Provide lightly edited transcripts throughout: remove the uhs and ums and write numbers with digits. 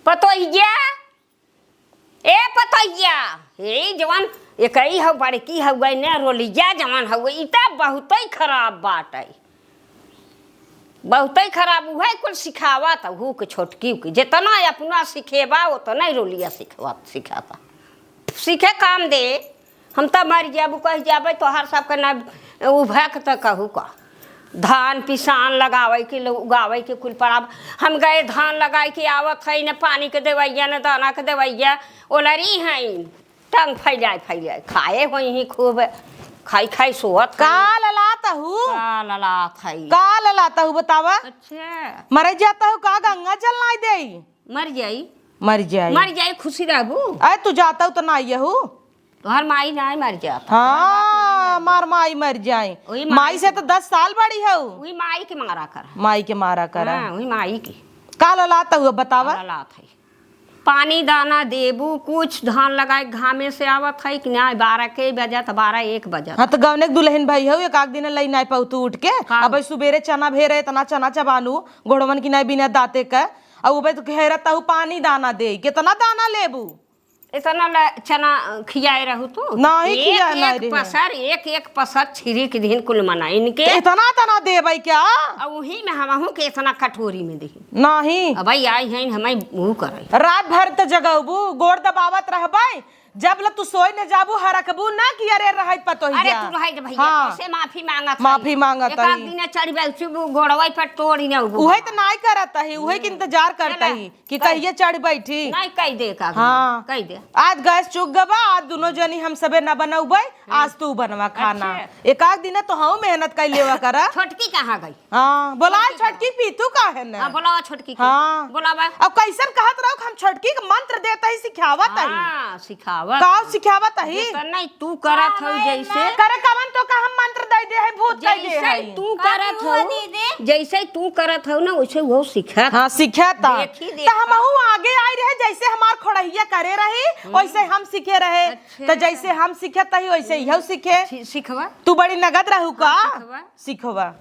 पतोहिया ए पतोहिया हे जवान एकई हौ बड़की हौ गई ने रोलिया जवान हौ इता बहुत ही खराब बात है बहुत ही खराब है कुल सिखावा तो हु के छोटकी के जितना अपना सिखेबा उतना ही रोलिया सिखाता सीखे काम दे हम तो मर जाबू कह जाबे तोहार सबके ना उभक तो कहू का धान पिसान लगावे के उगावे के कुल पड़ाब हम गए धान लगाए के आवत है न पानी के देवैया न दाना के देवैया ओलरी है टंग फैलाए खाए हो ही खूब खाई सोत का ललाता हूँ का ललाता हूँ बतावा। अच्छा मर जाता हूँ का गंगा जल नहीं दे मर जाई खुशी रहबू अरे तू जाता हूँ तो नहीं हूँ तोहर माई नहीं मर जाता हाँ मार माई मर जाए माई से तो 10 साल बड़ी है वही माई के मारा कर वही माई की का ललाता हुआ बतावा। लात है पानी दाना देबू कुछ धान लगाए घामे से आवत है कि नहीं 12 के बजे 12-1 बजे। हाँ तो गवने दुल्हन भाई हो एक आध दिन लई नहीं पाऊ तू उठ के अब सुबेरे चना भेरे तना चना चबानू गोड़वन की नहीं बिना दाते का अब तो घेरता हूँ पानी दाना दे कितना दाना लेबू इतना चना खियाए रहू तू नहीं खिया नहीं पसर एक पसर छिरी के दिन कुल मना इनके इतना तना दे भाई क्या अब वही में हमहू के इतना कटोरी में दे नहीं अब भाई आई हैं हमें वो करे रात भर तो जगबू गोड़ दबावत रहबाई जब ल तू सोई न जाबू हरकबू ना कि अरे रहत पतोहिया अरे तू रहत भैया कैसे माफी मांगत है एक दिन चढ़बे चुबू गोड़वई पर तोड़ी न उहे तो नहीं करत है उहे के इंतजार करता है कि कहिए चढ़ बैठी नहीं कह दे का हां कह दे आज गैस चुक गबा आज दोनों जनी हम सबे ना बनौबै आज तू बनवा खाना एक आध दिन तो हम मेहनत कर लेवा करा। छोटकी कहां गई हां बोला छोटकी पीतू का है ना हां बोलावा छोटकी हां बोलावा अब कैसन कहत रहो हम छोटकी के मंत्र देता ही सिखावत है हां सिखावत का सिखावत है नहीं तू करत हो जैसे करे कवन तो का हम मंत्र दे दे है भूत कह दे है तू करत हो जैसे तू करत हो ना वैसे वो सिखा हां सिखाता तो हमहू आगे आई रहे जैसे हमार खोड़हिया करे रही वैसे हम सीखे रहे तो जैसे हम सीखत ही वैसे यही सीखे सिखवा तू बड़ी नगद रहू का सिखवा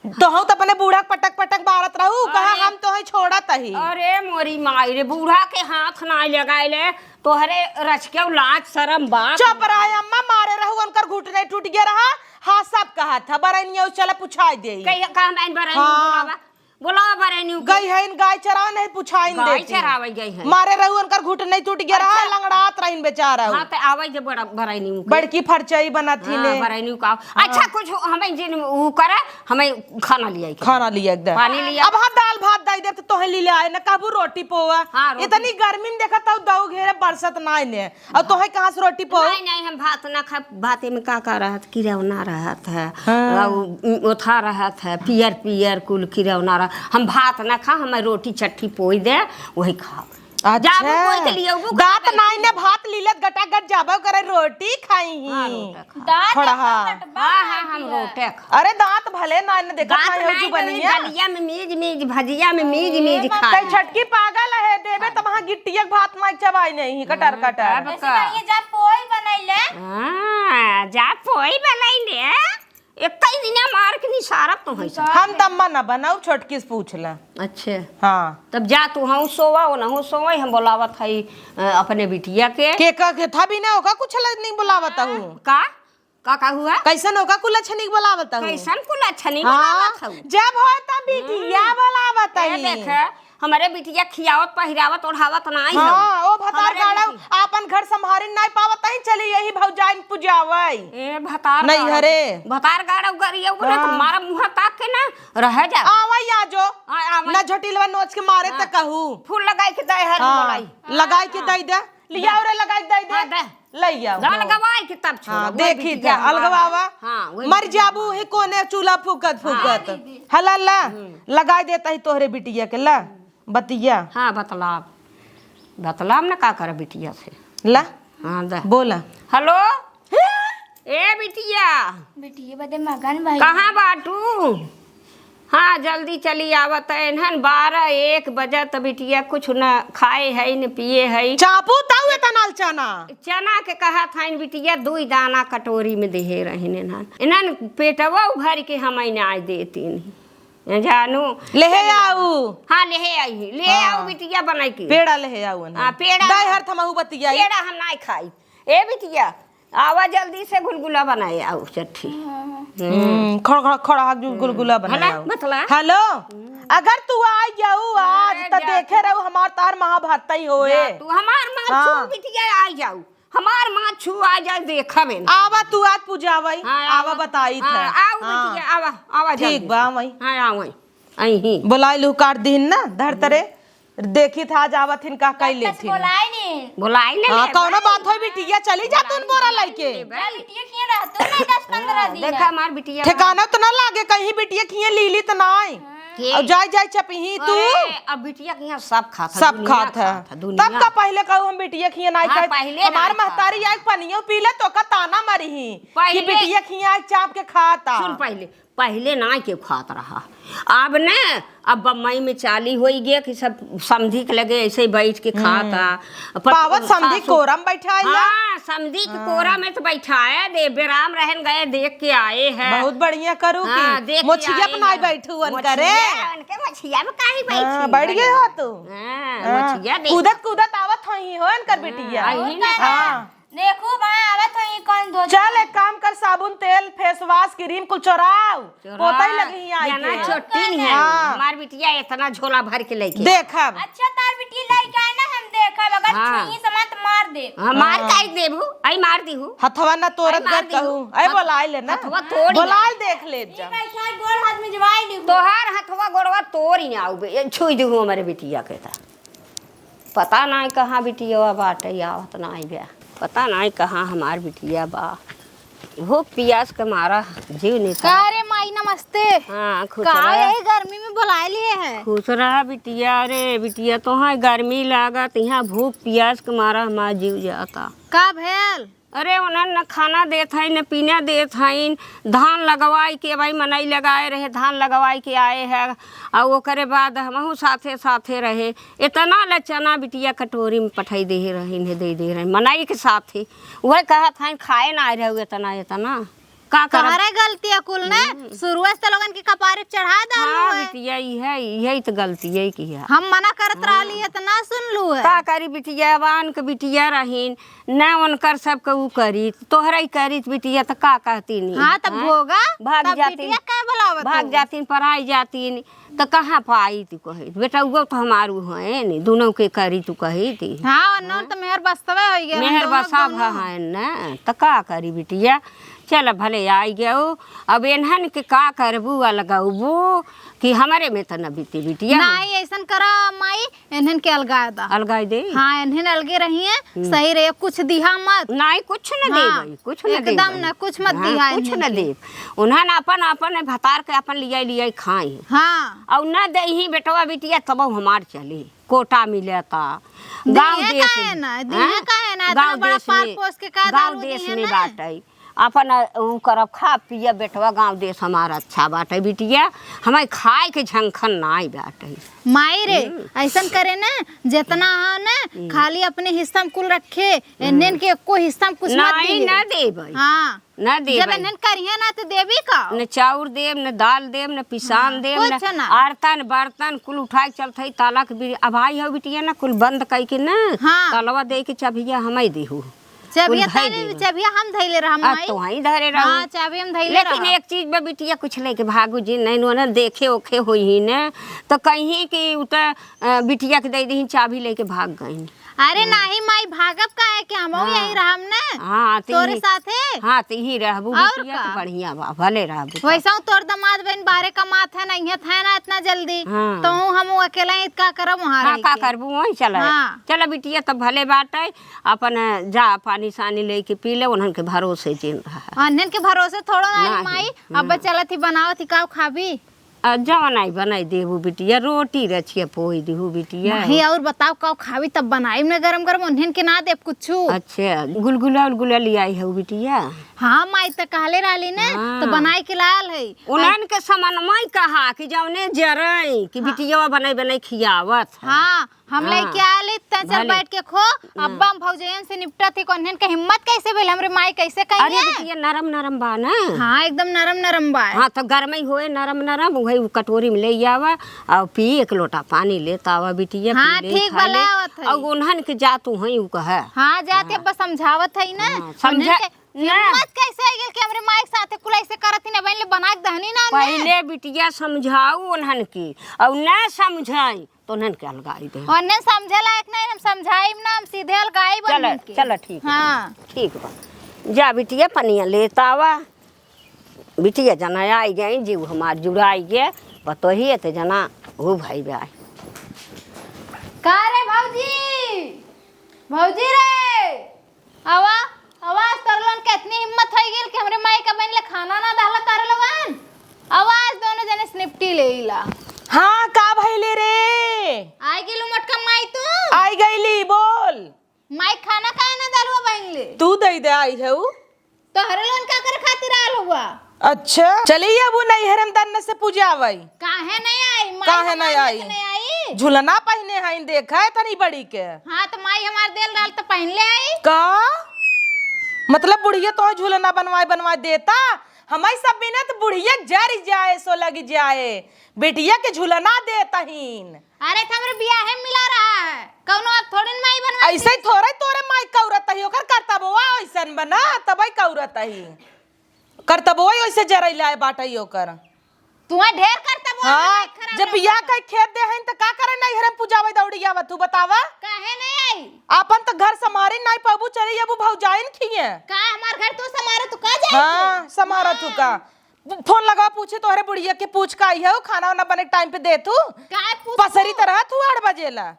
तो हम तो अपने बूढ़ा पटक पटक मारत रहू कहा हम तो है छोड़त ही। अरे मोरी माई रे बूढ़ा के हाथ ना लगाए ले तोहरे रच के लाज शरम बात चुप रहा अम्मा मारे रहू उनकर घुटने टूट गया रहा हाँ सब कहा था बरनिया चला पूछा दे कहा मैं बरनिया बोलावा बरनिया गई है इन गाय चरावे नहीं पूछाइन दे गाय चरावे गई है मारे रहू उनकर घुटने टूट गया रहा लंगड़ात रहिन बेचारा हां तो आवे जे बड़ा बरनिया बड़की फरचई बनाथी ने बरनिया का अच्छा कुछ हमें जिन वो करे हमें खाना लिया एकदम पानी लिया अब हां दाल भात दई दे तो तोहे ले आए ना कहबू रोटी पोवा इतनी गर्मी में देखत हूं दऊ घेरे बरसत नाय ने अब तोहे कहां से रोटी पो नहीं हम भात ना खा भाते में का रहत किरौना रहत है ओथा रहत है पियर कुल किरौना हम भात ना खा हमें रोटी चट्टी पोई दे वही खा अच्छा दांत नाई ने भात लीलत गटागट जाबो करे रोटी खाई दांत हां हम रोटी अरे दांत भले ना ने देखत ना हो जु बनिया दलिया में मीज भजिया में मीज खा कई छटकी पागल है देबे त वहां गिट्टिया भात माई चबाई नहीं कटर ये जा पोई बनैले हां जा पोई बनैले एक दिन मार के निसारत तो है हम तम्मा ना बनाऊ छोटकी से पूछ ले। अच्छा हां तब जा तू हम सोवा ना हो सोवा हम बोलावत है अपने बिटिया के था भी ना होगा कुछ नहीं बुलावत हूं का हुआ कैसन होगा कुला छनिक बुलावत हूं कैसन कुला छनिक बुलावत हूं जब होय त बिटिया बुलावत है देख हमारे बिटिया खियावत पहिरावत ओढ़ावत नहीं है हां ओ भतार गाड़ा अपन घर संभारे नहीं पावत ही चली यही भौजाइन पूजावई ए भतार नहीं हरे भतार गाड़ा गरिया बोले तुम्हारा मुंह ताक के ना रह जा आवई आजो ना झटिलवा नोच के मारे त कहू फूल लगाई के दे हर बोलाई लगाई के दई दे लिया और लगाई दे लई आओ गाल गवाई के तब छोड़ देखी जा अलगवावा मर जाबू हे कोने चूल्हा फूकत हला लगाई देता ही तोहरे बिटिया के ला बतिया हां बतलाम ना का करे बिटिया से ला हां दे बोला हेलो ए बिटिया बदे मगन भाई कहां बाटू हाँ जल्दी चली आवत है 12-1 बजे तो बिटिया कुछ न खाए है न पिए है चापू ताऊ तनाल चना के कहा था बिटिया 2 दाना कटोरी में दे रहे इन्हन पेटवा भर के हम आए देती नहीं जानू ले आऊ हाँ ले आई ले आओ बिटिया बनाई के पेड़ा ले आऊ हाँ पेड़ा दाई हर थमाऊ बतिया पेड़ा हम नहीं खाई ए बिटिया आवा जल्दी से गुलगुला बनाए आओ चट्ठी खड़ा खड़ा खड़ा गुलगुला बनाओ मतलब हेलो अगर तू आ जाऊ आज त देखे रहू हमार तार महाभारत ही होए तू हमार मां छू बिटिया आ जाऊ हमार मां छू आ जा देखबे आवा तू आज पूजावई आवा बताई था आओ बिटिया आवा आवा ठीक बा मई हां आवई आई बुलाई लू काट दीन ना धर तरे देखी था जावत हिन का कई ले थी बुलाई ले हां कौनो बात होई बिटिया चली जा तू बोरा लेके बिटिया किए रहतो नहीं 10-15 दिन देखा हमार बिटिया ठिकाना तो ना लागे कहीं बिटिया खिए लीली तो ना आई अब जाई चपही तू अब बिटिया के यहाँ सब खाता सब खाता तब का पहले कहू हम बिटिया खिए नहीं हाँ, खाए हमार महतारी आग पनियो पीले तो का ताना मरही कि बिटिया खिए आग चाप के खाता सुन पहले ना के खात रहा अब न अब बम्बई में चाली हो गया कि सब समझी के लगे ऐसे ही बैठ के खाता पावत समझी कोरम बैठाया हाँ समझी के कोरा में तो बैठाया दे बेराम रहन गए देख के आए हैं बहुत बढ़िया करू की मोछिया अपना बैठू अन करे उनके मोछिया में काहे बैठी बैठ गए हो तू मोछिया देख कूदत आवत हई हो अनकर बिटिया हां देखो भाई आवत हई कौन दो चल एक काम कर साबुन तेल फेस वॉश क्रीम कुल चोराव पोता ही लगी आई ना छोटी नहीं है हमार बिटिया इतना झोला भर के लेके देखब अच्छा तार बिटिया लइका है ना हम देखब अगर छुई समान तो मार दे मार काई देबू आई मार दीहू हथवा ना तोरत कर कहू आई बोलाई ले ना हथवा तोड़ बोलाई देख ले जा कैसा गोड़ हाथ में जवाई ली तोहार हथवा गोड़वा तोड़ ही ना आऊ छुई दीहू हमारे बिटिया के ता पता ना कहां बिटिया बाटे आवत ना आई बे पता नहीं कहाँ हमार बिटिया बा वो पियास के मारा जीव नहीं का रे माई नमस्ते हाँ खुश का रहा यही गर्मी में बुलाए लिए है खुश रहा बिटिया रे बिटिया तो हाँ गर्मी लागत यहाँ भूख पियास के मारा हमारा जीव जाता का भेल अरे उन्हें न खाना देत है न पीना देत है धान लगवाई के भाई मनई लगाए रहे धान लगवाई के आए है और ओकरे बाद हमहू साथे साथे रहे इतना ल चना बिटिया कटोरी में पठाई दे रहे मनई के साथे वह कहत है खाए ना रहे इतना इतना का करे गलती है कुल ने शुरुआत से लोगन के कपारे चढ़ा दालू है बिटिया यही तो गलती है की है हम मना करत रहली है तो ना सुन लू है का करी बिटिया वान के बिटिया रहीन न उनकर सब के ऊ करी तोहरा ही करी बिटिया तो का कहती नहीं हाँ तब होगा भाग जाती क्या बुलावत भाग जाती पढ़ाई जाती तो कहाँ पाई तू कही बेटा वो तो हमारू है नहीं दोनों के करी तू कही थी हाँ न तो मेहर बसवे हो गया मेहर बसा है न तो का करी बिटिया चल भले आई गयो अब एनहन के का करबू लगाबू कि हमारे में तो न बीती बिटिया नहीं ऐसा करा माई इन्हन के अलगाए दा अलगाई दे हाँ इन्हन अलगे रही है सही रहे कुछ दिहा मत नहीं कुछ न दे भाई कुछ न दे एकदम न कुछ मत दिहा कुछ न दे उन्हन अपन भतार के अपन लिया खाई हाँ और न दे ही बेटवा बिटिया तब हमार चली कोटा मिलता गांव देश गांव देश में बाटे अपन ऊ करब खा पिया बेटवा गांव देश हमारा अच्छा बाटे बिटिया हमारे खाए के झंखन नाई बाटे माई रे ऐसा करे ना जितना है ना खाली अपने हिस्सा में कुल रखे इन्हन के कोई हिस्सा में कुछ मत नहीं न दे भाई हाँ न दे जब इन्हन करिए ना तो देवी का न चाउर देव न दाल देव न पिसान देव न आरतन बर्तन कुल उठाए चलते ताला के अब आई हो बिटिया ना कुल बंद कई के ना तालवा दे के चबिया हमें देहू चाबिया हम धैले रह माई तो वहीं धरे रहो हां चाबी हम धैले लेकिन एक चीज में बिटिया कुछ लेके भागू जी नहीं न देखे ओखे होई ही न तो कहीं कि उता बिटिया के दे दी चाबी लेके भाग गई अरे नहीं माई भागब का है कि हम यही रहम ना हां तोरे साथे हां ते ही रहबू बिटिया तो बढ़िया बा भले रहबू वैसा तोर दमाद बहन बारे का माथ है नहीं है ना इतना जल्दी तो हम अकेला ही का करब वहां हां का करबू वही चल बिटिया तो भले बाटे अपन जा पानी सानी लेके पी ले उन्हन के भरोसे जिन रहा उन्हन के भरोसे थोड़ा ना माई अब चलत ही बनावत ही का खाबी जवनाई बनाई देहू बिटिया रोटी रचिया पोई देहू बिटिया नहीं और बताओ का खाबी तब बनाई में गरम गरम उन्हन के ना देब कुछ अच्छा गुलगुला उलगुला ले आई है बिटिया हाँ माई तो कहले रहली ने तो बनाई के लाल है। उन्हन के समन्वय कहा कि जौने जरई कि बिटिया बने बने खियावत है। हाँ हम लेके आली त चल बैठ के खो। अब्बा हम भौजयन से निपटा थी कोन्हन के हिम्मत कैसे भेल हमरे माई कैसे अरे कहिए। बिटिया नरम नरम बा ना। हाँ एकदम नरम नरम बा। हाँ तो गर्मी होए नरम नरम वही कटोरी में ले आवा और पी, एक लोटा पानी लेता आवा बिटिया। हाँ, पी ले, ठीक खा ले। बनावत है। और उन्हन के जातू हई उ कहे। हाँ जाते अब्बा समझावत है ना। समझा हिम्मत कैसे आई गेल कि हमरे माई के साथे कुल ऐसे करती ना बहन ले बना के दहनी ना। पहले बिटिया समझाऊ उन्हन की और न समझाई तो उन्हन के अलगाई दे। और ने समझे लायक नहीं हम समझाई ना, हम सीधे अलगाई बन चलो के। चलो ठीक है। हाँ ठीक बा जा बिटिया पनिया लेता आवा। बिटिया जना आई गई जीव हमार जुड़ाई गे बतही तो जना हो भाई बे आई। का रे भौजी, भौजी रे आवा आवाज तरलन के इतनी हिम्मत हो गेल कि हमरे माई का बहन ले खाना ना डाला तारे लोगन। आवाज दोनों जने स्निप्टी ले इला। हाँ का भइले रे? आई गेलू मटका माई तू। आई गईली बोल। माई खाना काहे ना डालवा बहन ले? तू दई दे आई है तो हरे लोन का करे खातिर आल हुआ। अच्छा चलिए अब नैहर में दन्न से पूजा आवई। काहे नहीं आई? माई काहे नहीं हमार आई? लेके नहीं आई। झुलना पहने हैं देखा है तनी बड़ी के। हाँ तो माई हमार देल डाल तो पहन ले आई। का मतलब बुढ़िया तो झूलना बनवाए देता हमारी सब बिना तो बुढ़िया जर जाए सो लग जाए बेटिया के झूलना देता हीन। अरे तो हमरे बियाह में मिला रहा है कौनो अब थोड़ी न माई बनवा। ऐसे ही थोड़े तोरे माई कौरत ही ओकर करतबवा ऐसन बना तबई कौरत ही करतबवा ऐसे जरैला बाटई ओकर। तू ढेर करता बोल। हाँ जब बियाह का खेत दे हैं तो का करे नहीं हरम पूजावे दौड़ियावा तू बतावा। काहे नहीं आई? अपन तो घर समारे नहीं पाबू चले अबू भौजाइन खिए का हमार घर तू समारे तू का जाए? हाँ समारा तू का फोन लगा पूछे तोहरे बुढ़िया के पूछ का आई है खाना वाना बने टाइम पे दे तू काहे पूछ पसरी तरह तू 8 बजेला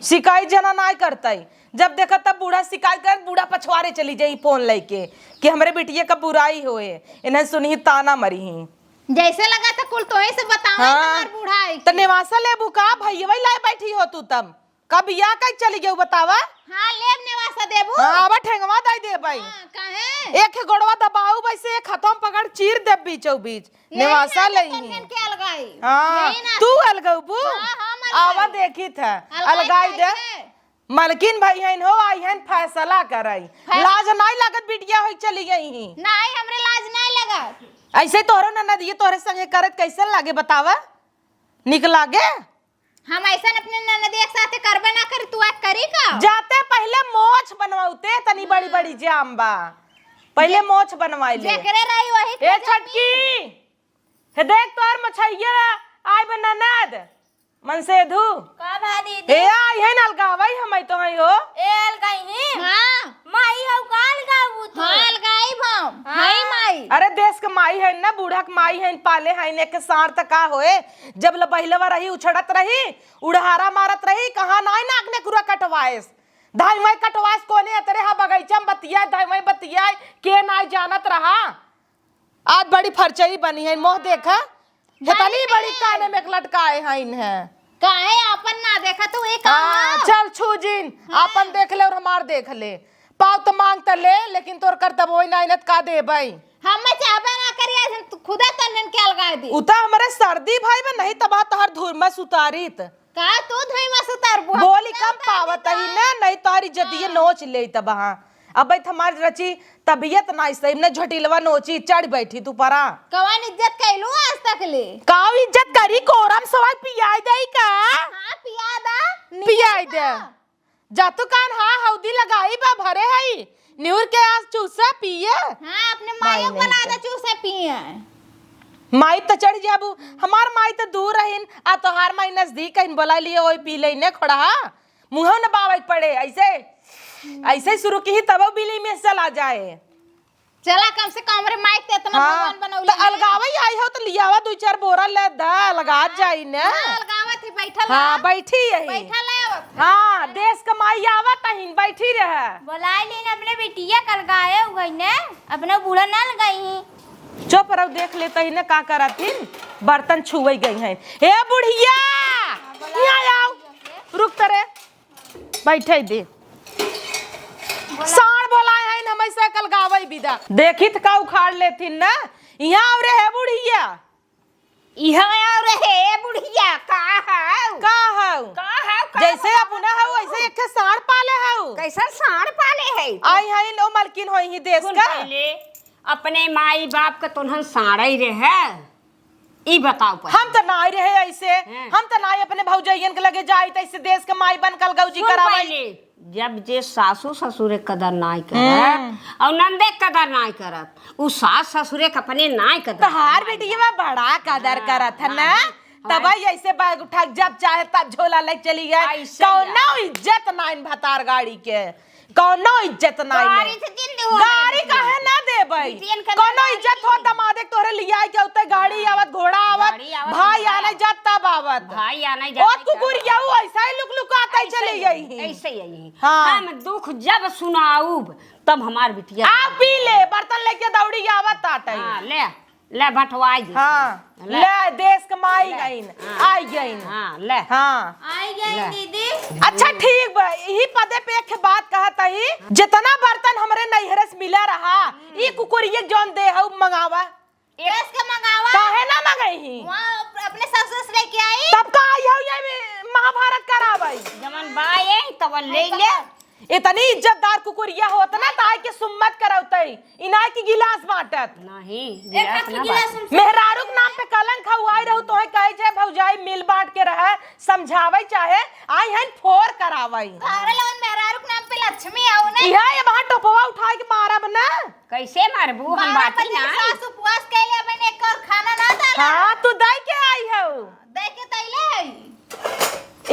शिकायत जना नहीं करता जब देखा तब बूढ़ा शिकायत कर बूढ़ा पछवारे चली जाई फोन लेके कि हमरे बिटिया का बुराई होए इन्हें सुनी ताना मरी ही। जैसे लगा था कुल तो से बताओ हमार बूढ़ा है तो निवासा ले बुका भैया वही लाए बैठी हो तू तब कब या कई चली गई बतावा। हां लेब नेवासा देबू। हां अब ठेंगवा दई दे भाई। हां काहे एक गोड़वा दबाऊ वैसे एक खतम पकड़ चीर दे बीचों बीच निवासा लई के अलगाई। हां तू अलगबू आवा देखी था अलगाई दे मलकिन भाई हन हो आई हन फैसला करई लाज नहीं लागत बिटिया होई चली गई ही। नहीं हमरे लाज नहीं लगा। ऐसे तोरो ननदिए तोरे संगे करत कैसन लागे बतावा निक लागे? हम ऐसा अपने ननद एक साथे करबे ना करी तू आज करी का? जाते पहले मोछ बनवाउते तनी बड़ी बड़ी जाम बा पहले मोछ बनवाई ले जेकरे रही वही ए छटकी हे देख तोर मछैया आय बननद मन से धू का भा दीदी? ए आई है अलगावई हमई तो हई हो एल कहीं हां माई हो काल गाबू तो। हां अलगाई भम हाय माई। अरे देश के माई है ना बूढ़ा के माई है पाले है ने के सार तक का होए जब ल बहिलवा रही उछड़त रही उड़हारा मारत रही कहां नाई नागने कुरा कटवाएस धाई मैं कटवाएस कोने अतरे हा बगीचा में बतिया धाई मैं बतिया के नाई जानत रहा आज बड़ी फरचई बनी है मोह देखा जतनी बड़ी काने में लटकाए हैं इन्हें काहे अपन ना देखा तू एक चल छूजिन अपन देख ले और हमार देख ले पाव तो मांग त ले लेकिन तोर करतब होई ना इनत का दे भाई हम चाहबे ना करिया तू खुदा तनन के अलगा दी। उता हमारे सर्दी भाई में नहीं तबा तहर धूर में सुतारीत का तू धोई में सुतार बोली कम पावत ही ना नहीं तारी जदिए नोच ले तबहा अब भाई हमार रची तबीयत नहीं सही ने झटिलवा नोची चढ़ बैठी तू परा कवन इज्जत कैलू आज तक ले काव इज्जत करी कोरम सवाई पियाई दई का। हां पिया दा पियाई दे जातु कान हां हौदी लगाई बा भरे हई न्यूर के आज चूसा पिए। हां अपने माई को बना दे चूसा पिए माई तो चढ़ जाबू हमार माई तो दूर रहिन आ तोहार माई नजदीक कहीं बोला लिए ओए पी लेने खोड़ा मुंह न बावई पड़े ऐसे शुरू की ही तब बिली में चला जाए। चला कम से कम रे माई ते इतना भगवान बनौले तो अलगावई आई हो तो लियावा 2-4 बोरा ले दा लगा जाई ने। अलगावत ही बैठल हां बैठी यही बैठल आवत हां देश का माई आवत हिन बैठी रहे बुलाई लीन अपने बिटिया कल गाए हो गई ने अपने बूढ़ा ना लगाई। चुप रहो देख लेते ही ने का करथिन बर्तन छुई गई हैं। हे बुढ़िया यहाँ आओ रुक तरे बैठे दे साण बोलाए हैं हम ऐसे कल विदा देखी का उखाड़ लेथिन ना यहाँ और है बुढ़िया इहा और हे बुढ़िया का है का हौ जैसे अपना हौ वैसे एक साढ़ पाले हौ कैसा साढ़ पाले है आई हई नो मलकिन होई ही देश सुन का पहले अपने माई बाप का तुनहन साड़ा ही रहे ई बताओ पहले। हम तो ना रहे ऐसे हम तो ना अपने भौजैयन के लगे जाई त ऐसे देश के माई बन कल गौजी सुन करावे पहले, जब जे सासू ससुरे कदर नाई करत और नंदे कदर नाई करत उ सास ससुरे के अपने नाई कदर तहार बेटिया बड़ा कदर करत है ना तब ऐसे बैग उठा जब चाहे तब झोला ले चली गए ऐसे कौनो इज्जत नाइन भतार गाड़ी के कौनो इज्जत नाइन गाड़ी से जिंदगी हो गाड़ी काहे ना देबै बिटियन के कौनो इज्जत हो दमादे तोरे लिया के उते गाड़ी आवत घोड़ा आवत गाड़ी आवत, भाई घोड़ा आने जात तब आवत भाई आने ओ जाते कुकुरिया ऐसा ही लुक लुक आता चले गई ऐसे ही हाँ। हम दुख जब सुनाऊब तब हमार बिटिया आ पी ले बर्तन लेके दौड़ी आवत आटे हाँ ले भटवाई दे। हाँ ले देश कमाई गईन आई गईन हाँ ले हाँ आई गई दीदी अच्छा ठीक बा यही पदे पे एक बात कहत ही जितना बर्तन हमरे नैहरे से मिला रहा ई कुकुरिये जौन दे हउ मंगावा देश के मंगावा काहे ना मंगई वहाँ अपने ससुर से लेके आई तब का आई हउ ये महाभारत करावई जमन बाए तब ले ले इतनी इज्जतदार कुकुरिया होत ना ताई के सुम्मत करौतई इनाय की गिलास बांटत नहीं एक हाथ की गिलास में मेहरारू के नाम पे कलंक हउआई रहू तोहे कहे छे भौजाई मिल बांट के रहे समझावई चाहे आई हन फोर करावई तारे लोन मेहरारू के नाम पे लक्ष्मी आओ ना इहा ये वहां टोपवा उठा के मारब ना कैसे मारबू हम बाती ना सास उपवास कैले मैंने एक और खाना ना डाला हां तू दई के आई हउ देख के तैले आई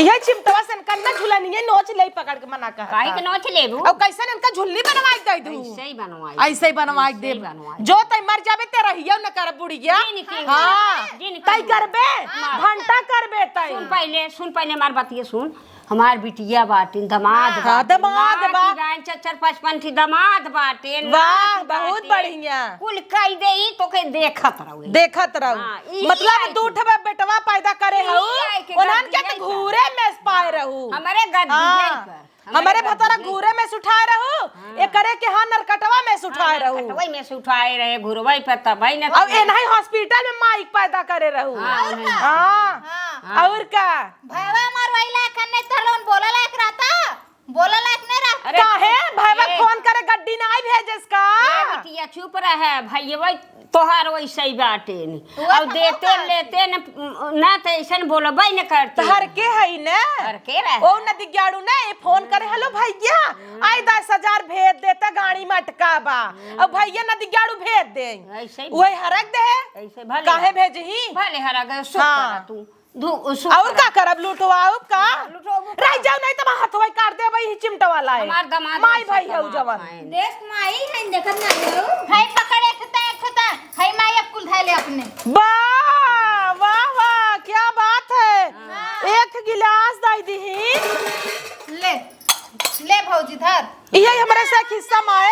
इहे चिमटवा से कन्ना झुलनिए नोच ले पकड़ के मना कर काहे के नोच लेबू अब कैसे इनका झुल्ली बनवाई दई दू ऐसे ही बनवाई ऐसे ही बनवाई दे ऐसे ही बनवाई। जो तई मर जाबे ते रहियो न कर बुढ़िया जी निकली। हां जी निकली। तई करबे घंटा करबे तई सुन पहले हमार बातिए सुन हमार बिटिया बाटिन दमाद हाँ, दमाद बा। गान चच्चर पचपन थी दमाद बाटिन वाह नात बहुत बाटिन। बढ़िया कुल कई देई तो के देखत रहो देखत रहू हाँ, ई मतलब आई दूठ में बेटवा पैदा करे हऊ आई के उन्हन के गद्दी तो घूरे में पाए रहू हमारे गद्दी हाँ, पर हमारे भतरा घूरे में सुठाए रहू एक करे के हां नरकटवा में सुठाए रहू कटवई में से उठाए रहे घुरवई पर तबई न अब एनही हॉस्पिटल में माइक पैदा करे रहू हाँ, उन्हें। हां और का भैया मार वहीला कन्ने तरलोन बोला लायक रहता बोला लायक नहीं रहता अरे काहे भैया ये- फोन करे गड्डी ना आई भेजेस का ए बिटिया चुप रहे भैया तोहार वैसे ही बाटे और देते लेते न तो ऐसा बोलबे न करते हर के हई ने घर के रहे ओ नदी गाड़ू ने फोन करे हेलो भैया आई 10,000 भेज देता गाड़ी में अटका बा अब भैया नदी गाड़ू भेज दे ऐसे ही वही हरक दे ऐसे भले काहे भेजही भले हरा गए सुख हाँ। कर तू धू सुख और का करब लुटवाऊ का लुटवाऊ का। रह जाऊ नहीं तो हाथवा काट दे भाई चिमटवा लाए हमार दामाद माई ऐसे भाई हऊ दामाद जवन खाएं। देश माई है देखत ना हो है पकड़े खता है माई अब कुल धैले अपने वाह वाह वाह क्या बात है एक गिलास दाई दही ले ले भौजी धर ये हमरे से हिस्सा माए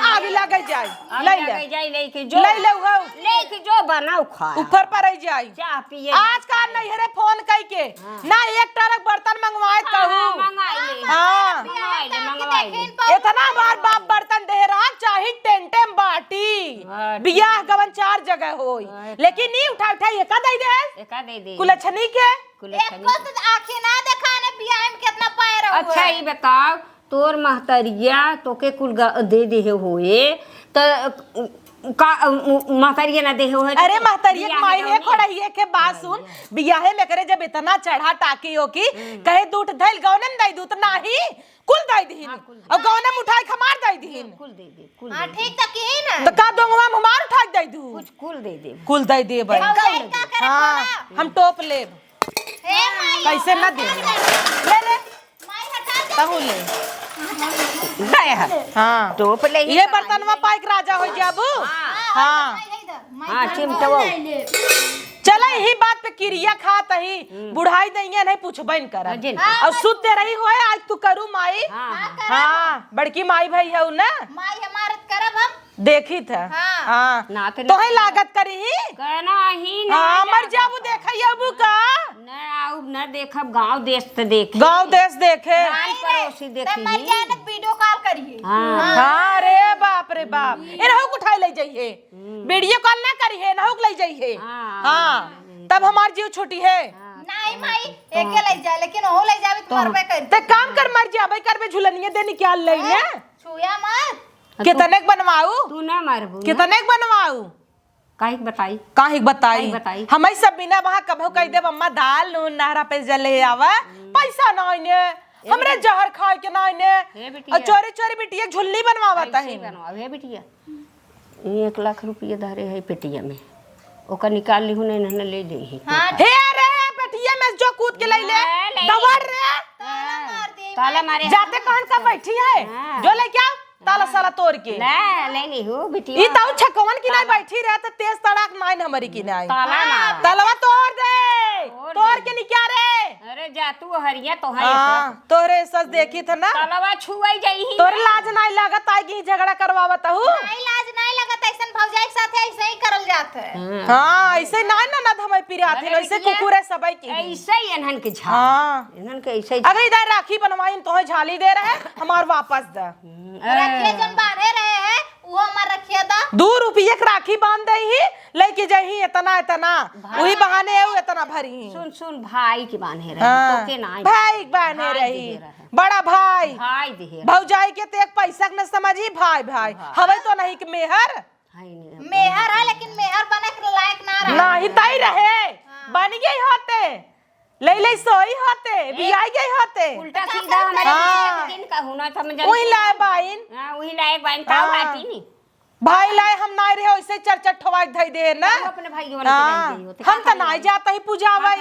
आग लगे जाए ले ले जाई लेके जो ले ले हऊ लेके जो बनाओ खा ऊपर पर आई जाए चाह पिए आज का नैहरे फोन कई के ना एक ट्रक बर्तन मंगवाए कहू मंगाई ले हाँ मंगवाई ले इतना बार बाप बर्तन दे रहा चाहे टेंटेम बाटी बाटी। बियाह गवन 4 जगह होई लेकिन नहीं उठा उठा ये का दई दे एका दे दे कुलछनी के एक को तो आंखें ना दिखाने बियाह में कितना पाए रहो अच्छा ये बताओ तोर महतरिया तोके कुल दे दे होए तो का महतरिया ना दे होए अरे महतरिया के माई है खोड़ाइए के बात सुन बियाहे में करे जब इतना चढ़ा टाकी हो की कहे दूठ धैल गौने में दई दूत नाही कुल दई दीन और गौने में उठाई खमार दई दीन कुल दे दे कुल हां ठीक तक ही ना तो का दोंगवा में हमार उठा दई दू कुछ कुल दे दे कुल दई दे भाई भौजाई का करे हां हम टोप लेब हे माई कैसे ना दे ले ले माई हटा दे तहु ले दे है हां टोप ले ये बर्तनवा पाइक राजा हो जाबू हां हां चिमटवा चला यही बात पे क्रिया खात ही बुढ़ाई दैया नहीं पूछबैन कर जिन। और सुते रही होए आज तू करू माई हां हाँ बड़की माई भाई है ना माई हमारत करब हम देखी था हाँ। हाँ ना तो तो है लागत करी ही कहना ही ना हाँ मर जाबू देखई अबू का न आऊ न देखब गांव देश ते देख गांव देश देखे पड़ोसी देखी मर जाए ना वीडियो कॉल करिए। हाँ रे बाप रे बाप, एनहु को उठाई ले जाइए, वीडियो कॉल ना करिए, एनहु को ले जाइए। हाँ तब हमार जीव छुट्टी है। नहीं भाई एके ले जाए, लेकिन हो ले जावे तो मरबे कर। ते काम कर मर जाबे करबे, झुलनिया दे निकाल ले ने। छुया मत। कितने बनवाऊ, तू ना मारबू कितने बनवाऊ, काहे बताई काहे बताई, बताई। हमें सब बिना वहां कभो कह दे अम्मा दाल नून नहरा पे जले आवा, पैसा नहीं ने हमरे जहर खाए के नहीं ने, और चोरी चोरी बिटिया झुल्ली बनवावता है। बनवावे बिटिया 1 लाख रुपया धरे है पेटिया में, ओका निकाल ली हुने न ले ले ही। हे रे पेटिया में जो कूद के ले ले दौड़ रे, ताला मारे जाते कौन का बैठी है, जो ले क्या ताला साला तोड़ के ले ली हो बिटिया। ई ताऊ छकवन की नहीं बैठी रहे तो तेज तड़ाक नहीं हमारी की नहीं, ताला मार तलवा तोड़ दे, तोड़ के निकाल रे। अरे जा तू हरिया तो है तोरे सस देखी था ना, तालावा छुआई जाई ही। तोरे लाज नहीं लागत आई कि झगड़ा करवावत हूँ। नहीं लाज नहीं लगत, ऐसन भौजाई के साथ ऐसे ही करल जात है। हाँ ऐसे नहीं ना नद हमें पिराती ऐसे कुकुरे सबई की ऐसे ही इन्हन के झा हाँ इन्हन के ऐसे ही। अगर इधर राखी बनवाई तो झाली दे रहे हमार वापस द रखिए जन बांधे रहे हैं वो हमार रखिए दा। 2 रुपये के राखी बांध दे ही लेके जाही इतना इतना, वही बहाने है इतना भरी। सुन सुन भाई के बांधे रहे हाँ, तो के ना भाई बांधे रही, बड़ा भाई भाई दे भौजाई के ते एक पैसा न समझी, भाई भाई हवे तो नहीं कि मेहर मेहर है, लेकिन मेहर बने के लायक ना रहे। नहीं तई रहे बन गई होते, ले सोई होते, बियाई गई होते, उल्टा सीधा हमारे दिन का होना था। मैं वही लाए बाइन, हां वही लाए बाइन का बाती नहीं भाई लाए हम नहीं रहे वैसे चरचर ठवाई धई दे ना अपने भाई के बन के हम तो नहीं जाता ही पूजावे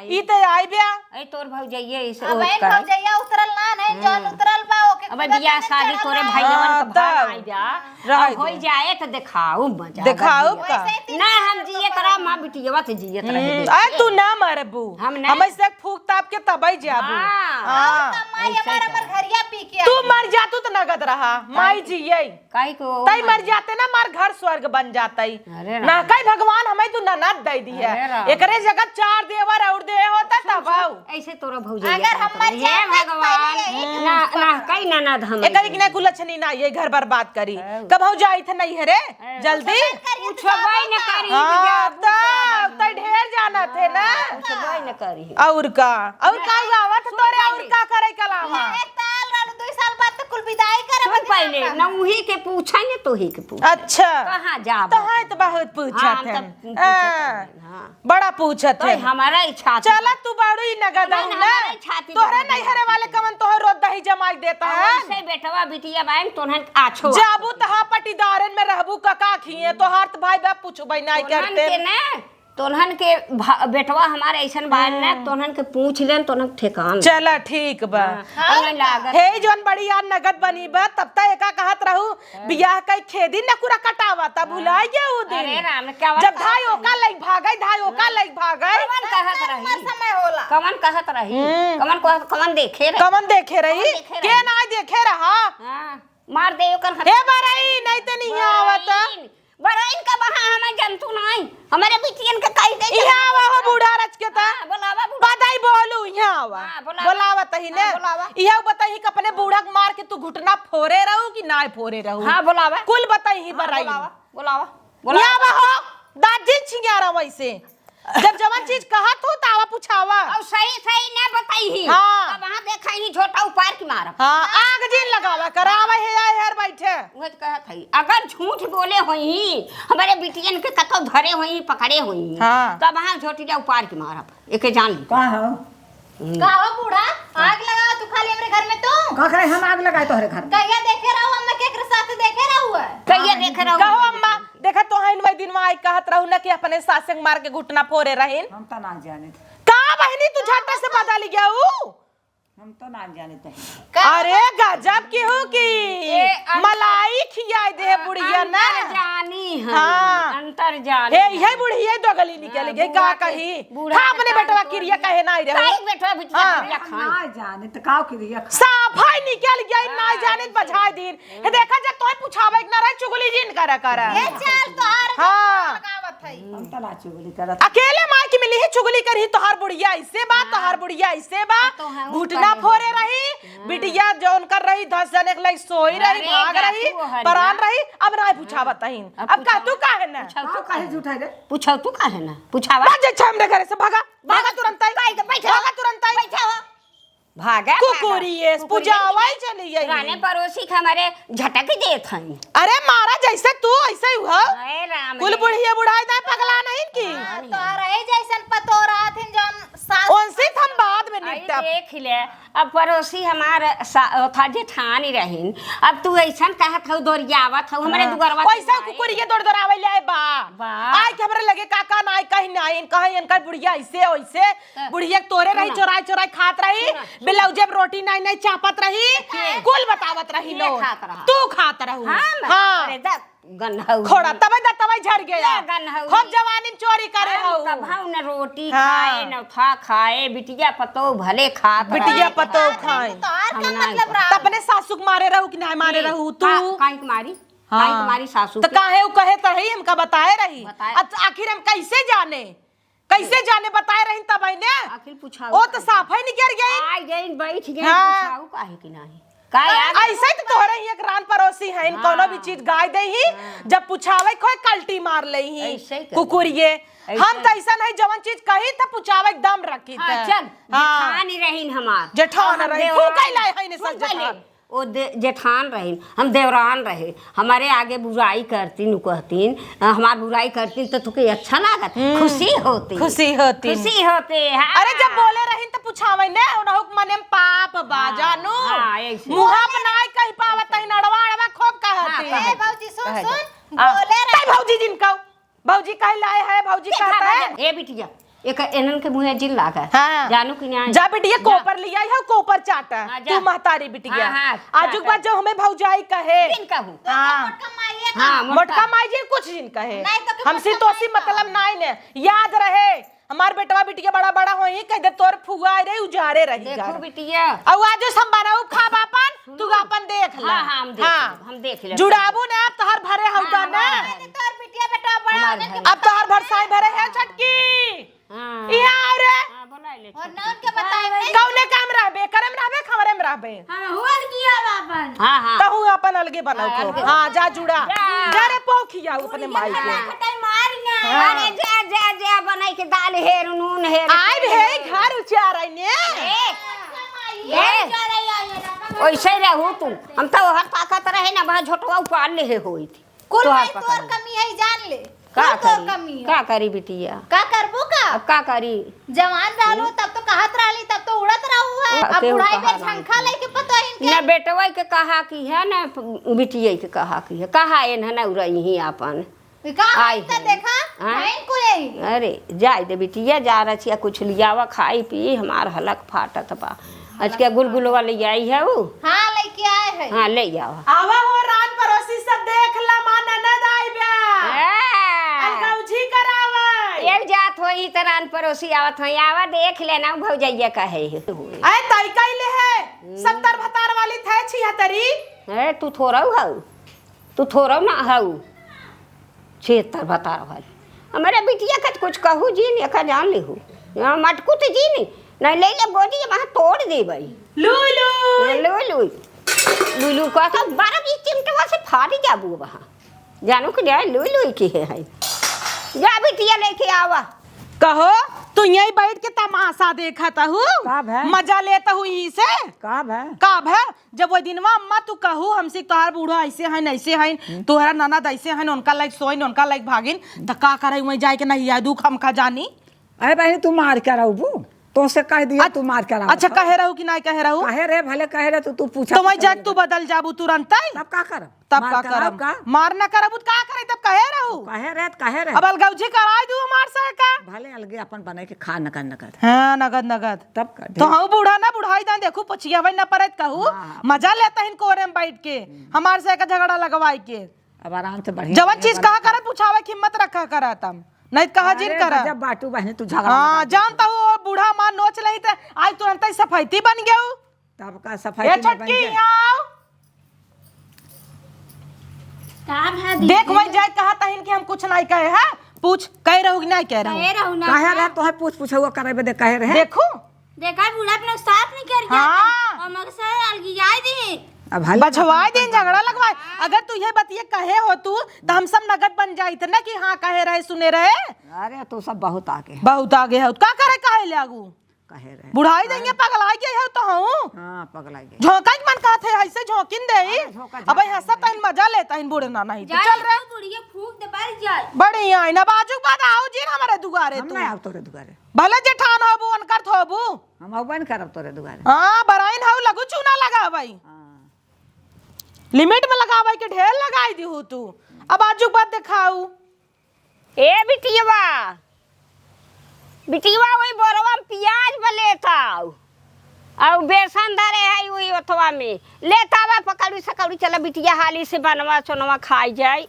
ई तो आई बे ए तोर भाई जाइए इसे अब इन भौजैया उतरल ना नहीं, जौन उतरल बा ओके अब बियाह शादी तोरे भाईवन का भाग आई जा होई जाए तो दिखाऊ मजा दिखाऊ का ना हम जिए तरा मां बिटियावा से जिए तरा। आ तू ना मरबू, हम से फूक ताप के तबई जाबू। हां माई हमार घरिया पी के तू मर जातू तो नगद रहा माई जिये काई को तई मर जाते ना मार घर स्वर्ग बन जातई ना, कई भगवान हमें तू ननद दे दी है, एकरे जगह 4 देवर और दे होता तब ऐसे तोरा भौजाई अगर हम मर जाए भगवान ना ना कई ननद हम एकरी कि ना कुलछनी ना ये घर बर्बाद करी कब हो जाई थे नहीं है रे जल्दी पूछबई न करी हां तब ढेर जाना थे ना, पूछबई न करी और का गावत तोरे और का करे कलावा एक साल रह 2 साल बाद तो कुल विदाई करे पहले ना उही के पूछा ने तो ही के पूछ। अच्छा कहां जा तो है तो बहुत पूछत है, बड़ा पूछत है हमारा इच्छा चला तू बाड़ू ही नगद हूं ना, तोहरे नहीं हरे वाले कमन तोहर रोज दही जमाई देता है से बेटवा बिटिया बाइन तोहन आछो जाबू तहा पटीदारन में रहबू कका खिए तोहार त भाई बाप पूछबई नहीं करते तोहन के बेटवा हमारे ऐसन बाइन ना तोहन के पूछ लेन तोहन ठेकान चला ठीक बा हे जोन बड़ी यार नगद बनी बा तब तक एका कहत रहू बियाह कई खेदी न कुरा कटावा तब भुलाई गया उ दिन। अरे राम क्या जब धाई ओका लई भागई धाई ओका लई भागई कमन कहत रही समय होला कमन कहत रही कमन देखे रही कमन देखे रही के ना देखे रहा हां मार दे ओकर हे बरई नहीं त नहीं आवत बरइन का बहा हमें जंतु नहीं हमारे बिटियन के कई दे इहा आवा हो बूढ़ा रच के ता बोलावा बधाई बोलू इहा आवा बोलावा तही ने इहा बताई कि अपने बूढ़ा मार के तू घुटना फोरे रहू कि ना फोरे रहू। हां बोलावा कुल बताई ही बरई बोलावा इहा हो दादी छिंगारा वैसे जब जवान चीज कहत हो तावा पूछावा और सही सही ना बताई ही हां तब वहां देखई नहीं छोटा ऊपर की मारब हां आग जिन लगावा करावा हे आए हर बैठे वो कहत है अगर झूठ बोले होई हमारे बिटियन के कतो धरे होई पकड़े होई तब वहां छोटी जा ऊपर की मारब एके जान ली का हो बूढ़ा आग लगा तू खाली हमरे घर में तू का करे हम आग लगाए तोहरे घर कहिया देखे रहू हम केकरे साथ देखे रहू है कहिए देख रहा कहो अम्मा देखा तो हइन वही दिन में आई कहत रहू ना कि अपने सासंग मार के घुटना फोरे रहिन हम तो ना जाने का बहनी तू झट से बदल गया हम तो ना जानते अरे गजब की हो की मलाई खियाई दे बुढ़िया ना जानी है हाँ। अंतर जानी हे यही बुढ़िया दगली निकल गई का कही था अपने बेटवा क्रिया कहे ना रहे काई बेटवा बिटिया खाई ना जाने तो काव के दिया साफाई निकल गई ना जाने बझाई दिन हे देखा जब तोय पूछावे ना रहे चुगली जिन करा करा ये चल तोहार हां लगावत है हम तो ना चुगली करत अकेले मां की मिली ही चुगली करही तोहार बुढ़िया ऐसे बा तोहार बुढ़िया ऐसे बा घुटना फोरे रही बिटिया जौन कर रही 10 जने के लिए सोई रही अरे भाग जा रही तू हरिया। परान रही अब ना पूछा बताइन अब कह तू काहे ना का काहे झूठा रे पूछो तू काहे ना पूछावा भाग जा हमरे घरे से भागा भागा तुरंत आई भागा तुरंत आई भागा कुकुरी ये पूजावा ही चली गई पुराने पड़ोसी के हमारे झटक देत हई अरे मारा जैसे तू ऐसे ही हुआ अरे राम कुल रे। बुढ़िया बुढ़ाई ना पगला नहीं की तो रहे जैसन पतो रहथिन जौन सास उनसे हम बाद में आई निपटा देख ले अब पड़ोसी हमार था जेठानी रहीन अब तू ऐसा कहत हऊ दोरियावत हऊ हमारे दुगरवा पैसा कुकुरी के दौड़ दौड़ावे ले बा वाह। आई के हमरे लगे काका ना आई कहीं ना आई कहीं इनका बुढ़िया ऐसे वैसे बुढ़िया तोरे रही चोराई चोराई खात रही बिलौ जब रोटी नहीं नहीं चापत रही कुल बतावत रही लो खात रहा? तू खात रहू हां अरे दा गन्हऊ खोड़ा तबै झड़ गया गन्हऊ खूब जवानी में चोरी करे हऊ तब हम न रोटी हाँ। खाए न था खाए बिटिया पतो भले खात बिटिया पतो खाए तोहार का हम नहीं मतलब रहा त अपने सासू के मारे रहू कि नहीं मारे रहू तू काहे मारी काहे तुम्हारी सासू तो काहे उ कहे त रही हमका बताए रही बताए। आखिर हम कैसे जाने बताए रही तब ने आखिर पूछाऊ ओ तो साफ ही निकल गई आ गई बैठ गई हाँ। पूछाऊ काहे कि नहीं काहे आ गई? ऐसे तो तोहरे ही एक रान पड़ोसी है इन कोनो भी चीज गाय दे ही जब पूछावे कोई कल्टी मार ले ही ऐसे ही कर। कुकुरिये हम तो ऐसा नहीं जवन चीज कही त पूछावे एकदम रखी हाँ, त चल जेठानी रहीन हमार जेठान हम रही देवरान- फूकै लाई है ने सब फूकै ले। जेठान ओ जेठान रहीन हम देवरान रहे हमारे आगे बुराई करतीन कहतीन हमार बुराई करतीन तो तुके अच्छा लागत खुशी होती खुशी होती खुशी होते हाँ। अरे जब बोले रही त पूछावे ने उनहुक मने में पाप बा जानू हाँ, ऐसे। मुहा पे नाय कही पावत है नड़वा अड़वा खूब कहती हाँ, ए भौजी सुन कहे सुन आ। बोले तै भौजी जिनका भौजी कह लाए है भौजी कहता है ए बिटिया एक एनन के मुंह जिल लागा हाँ। जानू कि नहीं जा बिटिया कोपर लिया है कोपर चाटा हाँ, जा। तू महतारी बिटिया हाँ, हाँ, आजुक चाटा। बात जो हमें भौजाई कहे दिन कहूँ हाँ मोटका माइये हाँ मोटका माई जी कुछ दिन कहे नहीं तो के हमसे मोटका तोसी माई का। मतलब नहीं ने याद रहे हमार बेटवा बिटिया बड़ा बड़ा होई कह दे तोर फुआ रे उजारे रही जा देखो बिटिया अब आज हम बनाऊ खा बापन तू अपन देख ले हाँ, हाँ, हम देख ले जुड़ाबू ने अब तोहर भरे हौदा ने तोर बिटिया बेटा बड़ा हमार होने के भाई। अब तोहर भरसाई भरे है छटकी हाँ यहाँ रे हाँ, बोला ले और नौन के बताए नहीं कौने काम रहबे करम रहबे खबरे में रहबे हम हुआ किया बापन हाँ हाँ कहूँ अपन अलगे बनाओ को हाँ जा जुड़ा जा रे पौखिया अपने माई के खटाई मार ना अरे जा जा जा बनाई के दाल हेर नून हेर आइ भे घर उचार ने वैसे रहू तू हम तो हर ताकत रहे ना बहा झोटवा उपाड़ ले होई थी कुल तोहार में पकड़ तोर ले। कमी है जान ले का कुल तोर कमी करी है का करी बिटिया का करबो का अब का करी जवान रहलो तब तो कहत रहली तब तो उड़त रहू है अब केहू बुढ़ाई कहा में नहीं झंखा लेके पतो इनके न बेटवा के कहा की है न बिटिया के कहा की है कहा एन है न उरई ही अपन का आई है है। देखा हाँ? बहन को यही अरे जाए दे बिटिया जा रही कुछ लियावा खाई पी हमार हलक फाटत बा आज के गुलगुलवा ले आई है वो हां लेके आए है हाँ ले जावा आवा हो रान पड़ोसी सब देख ला मान ननद आई बे अलगौजी करावे एक जात होई तरान पड़ोसी आवत होई आवा देख लेना भौजैया कहे है अरे तई कइले है 70 भतार वाली थे 76 ए तू थोड़ा हऊ तू थोड़ा ना हऊ 76 बता वाली हमारे बिटिया का कुछ कहू जी ने का जान ले हो यहाँ मटकू तो जी नहीं ले ले गोदी वहाँ तोड़ दे भाई लुलु लुलु लुलु का तो 12 की चिमटवा से फाड़ी जाबू वहाँ जानू कि जाए लुलु की है जा बिटिया लेके आवा कहो तू यही बैठ के तमाशा देखता हूँ का भै? मजा लेता हूँ यहीं से का भै का भै जब वो दिनवा अम्मा तू कहू हमसे तोहार बूढ़ा ऐसे है ऐसे है तोहरा ननद ऐसे है उनका लाइक सोइन उनका लाइक भागिन त का करे वहीं जाए के नहीं यादू हम का जानी अरे बहनी तू मार के रहू तो से कह दिया तू मार के रहू अच्छा कहे रहू कि नहीं कहे रहू कहे रे भले कहे रे तू पूछा तो वहीं जाके तू बदल जाबू तुरंत ही तब का कर तब का करब मार ना करब का करे तब कहे रहू कहे रे अब अलगौजी कराई दू हमार से का भले अलगे अपन बने के खा नकर नकर हाँ नगद नगद तब कर तो हाँ बूढ़ा ना बुढ़ाई ना देखू पछिया भाई ना परत कहू मजा लेता है कोरे में बैठ के हमार से का झगड़ा लगवाई के अब आराम से बढ़िया जवन चीज कहा करत पूछावे की हिम्मत रखा करा तम नहीं कहा जिन करा जब बाटू बहनी तू झगड़ा हाँ जानता हूँ वो बूढ़ा मां नोच रही थे आज तुरंत ही सफाईती बन गया तब का सफाई ये में बन छटकी जाए। आओ काम है देख वही जाए कहा तहिन कि हम कुछ नहीं कहे हैं पूछ कह रहू कि नहीं कह रहू कहे रहू ना कहे रे तो पूछ हुआ करे बे कहे रहे देखू देखा बूढ़ा अपना साफ नहीं कर गया हाँ। और मगर से अलगी अब हाल बछवाए दिन झगड़ा लगवाए। अगर तू ये बतिए कहे हो तू तो हम सब नगद बन जाई थे ना कि हाँ कहे रहे सुने रहे। अरे तू सब बहुत आगे है, बहुत आगे है का करे काहे लागू कहे रहे। बुढ़ाई देंगे पगलाई गई है तो हूँ हाँ पगला गए। झोंका के मन कहते है ऐसे झोंकिन दे झोंका अब हंसा तइन मजा लेता इन बुढ़ना नहीं तो चल रहे बुढ़िया फूक दे बारी जाए। बढ़िया है ना बाजू बाद आओ जी हमारे दुआरे हम तू नहीं आव तोरे दुआरे, भले जेठान होबू अनकर थोबू हम अब बन करब तोरे दुआरे। हाँ बराइन हाउ लगू चूना लगा भाई हाँ। लिमिट में लगा भाई के ढेर लगाई दी तू अब आजू बात दिखाऊ ए बिटिया बिटिया वही बोरवा में प्याज बलेता और बेसन धरे है वही ओथवा में लेता वा पकड़ी सकड़ी चला बिटिया हाली से बनवा सोनवा खाई जाए।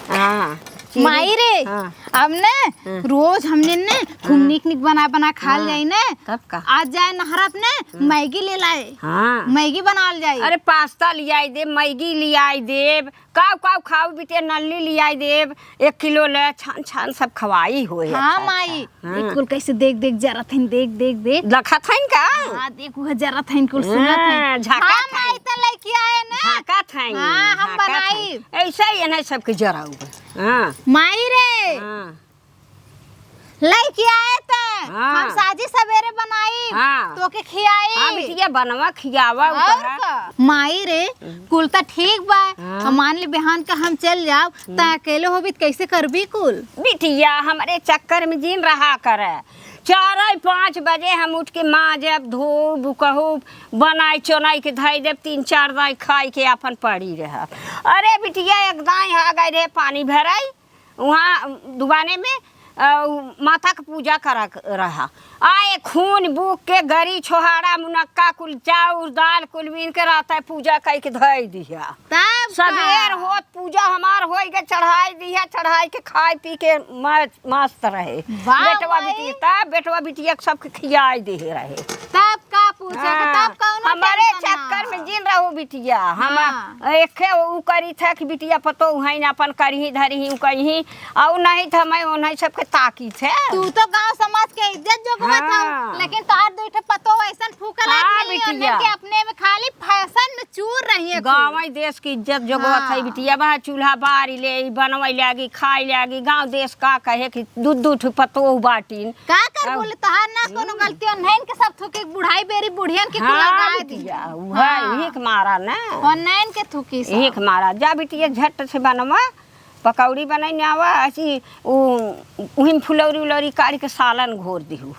हाँ माई रे हाँ। अब ने रोज हमने ने खूब निक निक बना बना खा जाए ने तब का आज जाए नहरत ने मैगी ले लाए, हाँ मैगी बनाल जाए। अरे पास्ता लियाई देब, मैगी लियाई देब, काव काव खाओ बिटिया नल्ली लियाई देब, 1 किलो ले छान छान सब खवाई होए। हाँ माई कुल कैसे देख देख जरा थन देख देख देख लखा थैन का हाँ देखो जरा थन कुल सुनत हाँ, है। झाका हाँ थैन। माई त लइकी आए ना झाका थैन। हाँ, हम झाका बनाई। थैन। ऐसा ही है ना सबके जरा हुआ। हाँ माई रे हाँ लइकी आए त हाँ। हम साजी सवेरे बनाई हाँ। तो के खियाई। हाँ बिटिया बनवा खियावा और उतरा। का? माई रे कुल त ठीक बा हाँ। मान ली बिहान का हम चल जाओ त अकेले होबी त कैसे करबी कुल। बिटिया हमारे चक्कर में जिन रहा करे 4-5 बजे हम उठ के माजब धो बुकहू बनाई चोनाई के धई देव 3-4 दाई खाई के अपन पड़ी रह। अरे बिटिया एक दाई आ गए रे पानी भराई वहाँ दुकाने में माता का पूजा करा रहा आए खून बुक के गरी छोहाड़ा मुनक्का कुल चाउर दाल कुल बीन के रहता है पूजा कई के धई दिया। तब सबेर होत पूजा हमार हो गए चढ़ाई दिया चढ़ाई के खाए पी के मस्त रहे। वाह बेटवा भाई। बिटिया तब बेटवा बिटिया सबके खियाई दे रहे। तब का पूछे तब कौनो हमारे टेंशन ना। चक्कर में जिन रहो बिटिया हम हाँ। एके उ करी था कि बिटिया पतो है ना अपन करही धरही उ कहीं और नहीं था मैं उन्हीं सबके ताकी थे। तू तो गांव समाज के इज्जत जोगवा था हाँ। लेकिन तोहार दुइठे पतो ऐसन फूकल हाँ, आदमी बिटिया। के अपने में खाली फैशन में चूर रही है गाँव देश की इज्जत जोगवा हाँ। था बिटिया बा चूल्हा बारी ले बनवाई लागी खाई लागी गाँव देश का कहे कि दूध पतो बाटीन का कर बोले तोहार ना कोनो गलती नहीं के सब थूके बुढ़ाई बेरी बुढ़ियन के कुल हाँ लगाए दी बिटिया वह एक मारा ना और नैन के थूकी सब। एक मारा जा बिटिया झट से बनवा पकौड़ी बनाई ना आवा ऐसी उहिम फुलौरी उलौरी काढ़ के सालन घोर दिहू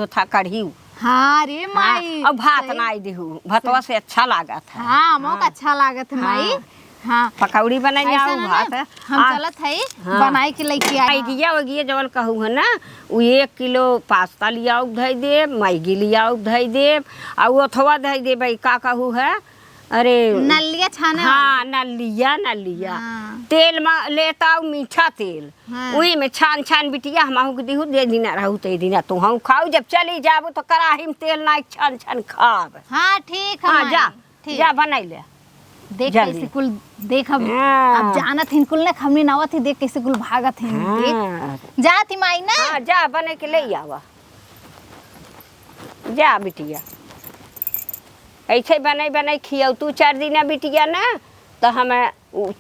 था कढ़ी हाँ रे माई और भात नाई दिहू भतवा से अच्छा लागा था। हाँ मौका अच्छा लागत है माई। हाँ पकौड़ी बनाई ना ऐसा आऊ ना भात ना, हम चलत है बनाई के लेके आई। मैगिया वगिया जवन कहू है ना वो 1 किलो पास्ता लिया धई देब मैगी लिया धई देब और अथवा धई देब का कहू है अरे नलिया छाने हाँ नलिया हाँ। तेल में लेता हूँ मीठा तेल हाँ। वही में छान छान बिटिया हम दिहू दे दिना रहू ते दिना तो हम खाऊ जब चली जाबू तो कराही में तेल ना छान छान खाब। हाँ ठीक है हाँ माई, जा ठीक। जा बनाई ले देख जल्दी। कैसे कुल देख अब हाँ। अब जानत हिन कुल ने हमने नवत ही देख कैसे कुल भागत हिन देख हाँ। जात ही माई ना। हाँ जा बने के ले आवा जा बिटिया ऐसे बनाई बनाई खियाऊ तू 4 दिन बिटिया ना तो हमें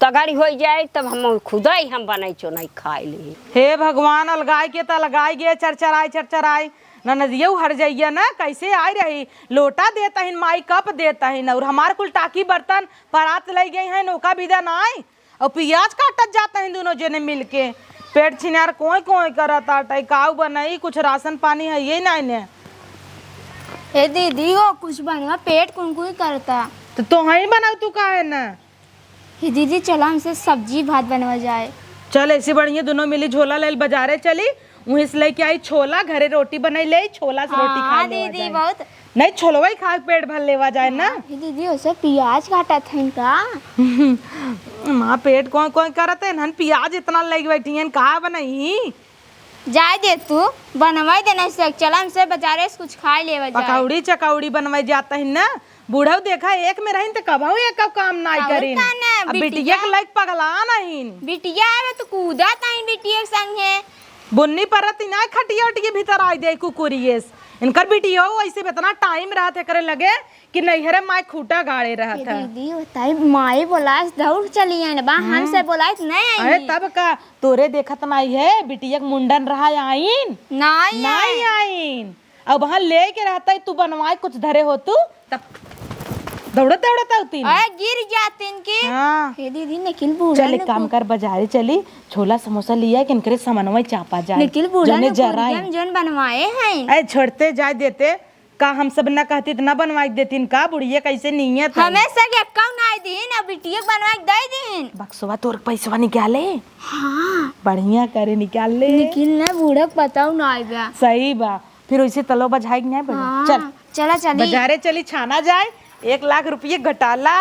तगाड़ी हो जाए तब हम खुदा ही हम बनाई चोनाई खाए ली। हे भगवान अलगाई के त लगाई गे चरचराई नदिया हर जाइए ना कैसे आई रही लोटा देता है माई कप देता है और हमारे कुल टाकी बर्तन परात ले गई है नौका विदा ना आई और प्याज काटत जाता है दोनों जने मिल के पेट छिनार कोई कोई करता टैकाऊ बनाई कुछ राशन पानी है ये ना ने ए दीदी वो कुछ बनवा पेट कुनकुन करता तो ही बनाऊ तू का है ना हे दीदी चलो हमसे सब्जी भात बनवा जाए। चल ऐसे बढ़िया दोनों मिली झोला ले बाजारे चली वहीं से लेके आई छोला घरे रोटी बनाई ले छोला से रोटी खा हाँ लेवा दीदी जाए। बहुत नहीं छोलवा ही खा के पेट भर लेवा जाए ना हे दीदी उसे प्याज काटा था इनका माँ पेट कौन कौन करत है नन प्याज इतना लग बैठी है कहा बनाई जाए दे तू बनवाई देना से चलो हमसे बाजारे से कुछ खा लेवा जाए। पकौड़ी चकौड़ी बनवाई जाता है ना बूढ़ा देखा एक में रही तो कबहू एक काम नाई और करीन का ना, अब बिटिया। बिटिया के लाइक पगला नहीं बिटिया है तो कूदा ताई बिटिया के संग है बुन्नी परत ना खटिया उटिया भीतर आई दे कुकुरियस इनकर बिटिया हो ऐसे इतना टाइम रहते करे लगे कि नैहरे माय खूटा गाड़े रहता। दीदी बताई माई बोलाइस दौड़ चली आई बा हमसे बोलाइस नहीं आई अरे तब का तोरे देखत माई है बिटिया के मुंडन रहा आईन नहीं आईन अब वहां ले के रहता है तू बनवाए कुछ धरे हो तू तब दौड़त दौड़त आती अरे गिर जाती इनकी। हाँ हे दीदी निखिल बूढ़ा चल एक काम कर बाजारे चली छोला समोसा लिया कि इनकरे सामानवा चापा जाए निखिल बूढ़ा जने ने जरा जोन बनवाए हैं ऐ छोड़ते जाए देते का हम सब ना कहती तो ना बनवाई देती का बुढ़िया कैसे नियत है हमेशा के कौन आई दिन अब बिटिया बनवा दे दिन बक्सवा तोर पैसवा निकाले हाँ बढ़िया करे निकाल ले निखिल ने बूढ़ा पता ना आई बा सही बा फिर वैसे तलो बजाई नहीं बढ़िया चल चला चली बाजारे चली छाना जाए 1 लाख रुपये घटाला।